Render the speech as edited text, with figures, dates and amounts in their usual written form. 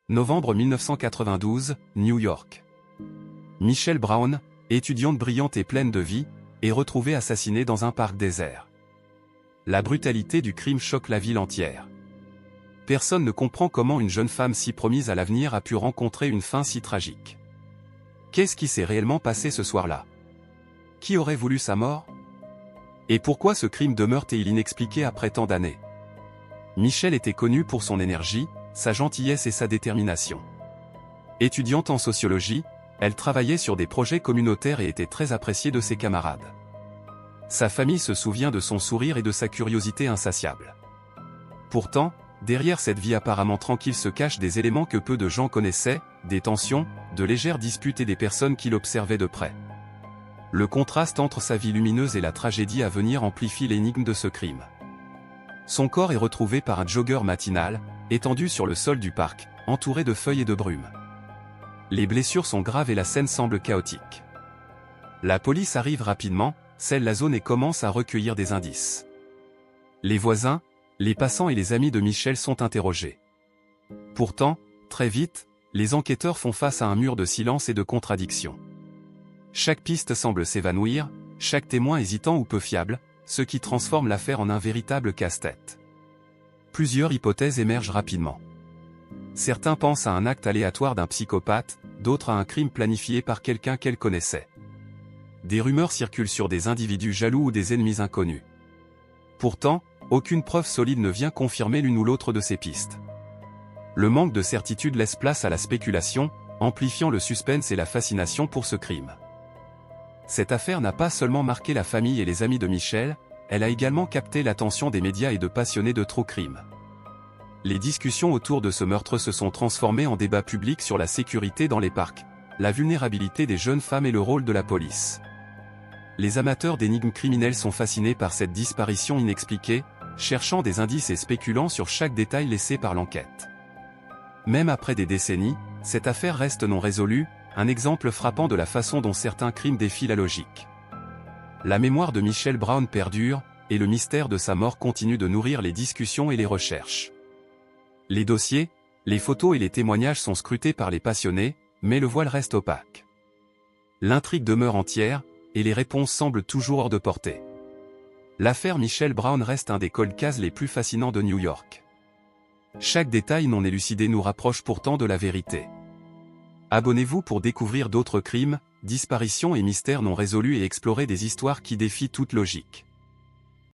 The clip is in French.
Novembre 1992, New York. Michelle Brown, étudiante brillante et pleine de vie, est retrouvée assassinée dans un parc désert. La brutalité du crime choque la ville entière. Personne ne comprend comment une jeune femme si promise à l'avenir a pu rencontrer une fin si tragique. Qu'est-ce qui s'est réellement passé ce soir-là? Qui aurait voulu sa mort? Et pourquoi ce crime demeure-t-il inexpliqué après tant d'années? Michelle était connue pour son énergie, sa gentillesse et sa détermination. Étudiante en sociologie, elle travaillait sur des projets communautaires et était très appréciée de ses camarades. Sa famille se souvient de son sourire et de sa curiosité insatiable. Pourtant, derrière cette vie apparemment tranquille se cachent des éléments que peu de gens connaissaient, des tensions, de légères disputes et des personnes qui l'observaient de près. Le contraste entre sa vie lumineuse et la tragédie à venir amplifie l'énigme de ce crime. Son corps est retrouvé par un jogger matinal, étendu sur le sol du parc, entouré de feuilles et de brume. Les blessures sont graves et la scène semble chaotique. La police arrive rapidement, scelle la zone et commence à recueillir des indices. Les voisins, les passants et les amis de Michelle sont interrogés. Pourtant, très vite, les enquêteurs font face à un mur de silence et de contradictions. Chaque piste semble s'évanouir, chaque témoin hésitant ou peu fiable, ce qui transforme l'affaire en un véritable casse-tête. Plusieurs hypothèses émergent rapidement. Certains pensent à un acte aléatoire d'un psychopathe, d'autres à un crime planifié par quelqu'un qu'elle connaissait. Des rumeurs circulent sur des individus jaloux ou des ennemis inconnus. Pourtant, aucune preuve solide ne vient confirmer l'une ou l'autre de ces pistes. Le manque de certitude laisse place à la spéculation, amplifiant le suspense et la fascination pour ce crime. Cette affaire n'a pas seulement marqué la famille et les amis de Michelle, elle a également capté l'attention des médias et de passionnés de true crime. Les discussions autour de ce meurtre se sont transformées en débat public sur la sécurité dans les parcs, la vulnérabilité des jeunes femmes et le rôle de la police. Les amateurs d'énigmes criminelles sont fascinés par cette disparition inexpliquée, cherchant des indices et spéculant sur chaque détail laissé par l'enquête. Même après des décennies, cette affaire reste non résolue, un exemple frappant de la façon dont certains crimes défient la logique. La mémoire de Michelle Brown perdure, et le mystère de sa mort continue de nourrir les discussions et les recherches. Les dossiers, les photos et les témoignages sont scrutés par les passionnés, mais le voile reste opaque. L'intrigue demeure entière, et les réponses semblent toujours hors de portée. L'affaire Michelle Brown reste un des cold cases les plus fascinants de New York. Chaque détail non élucidé nous rapproche pourtant de la vérité. Abonnez-vous pour découvrir d'autres crimes, disparitions et mystères non résolus et explorer des histoires qui défient toute logique.